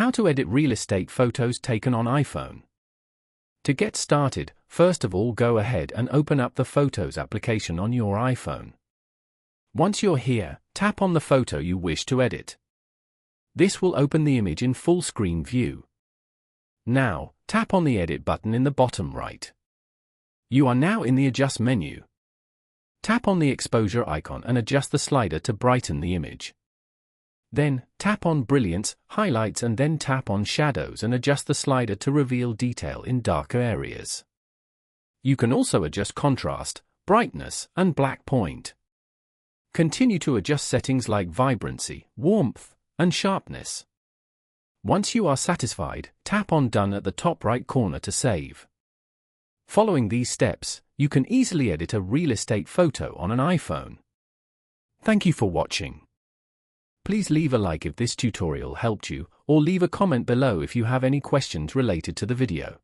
How to edit real estate photos taken on iPhone. To get started, first of all go ahead and open up the Photos application on your iPhone. Once you're here, tap on the photo you wish to edit. This will open the image in full screen view. Now, tap on the Edit button in the bottom right. You are now in the Adjust menu. Tap on the exposure icon and adjust the slider to brighten the image. Then, tap on Brilliance, Highlights and then tap on Shadows and adjust the slider to reveal detail in darker areas. You can also adjust contrast, brightness, and black point. Continue to adjust settings like vibrancy, warmth, and sharpness. Once you are satisfied, tap on Done at the top right corner to save. Following these steps, you can easily edit a real estate photo on an iPhone. Thank you for watching. Please leave a like if this tutorial helped you, or leave a comment below if you have any questions related to the video.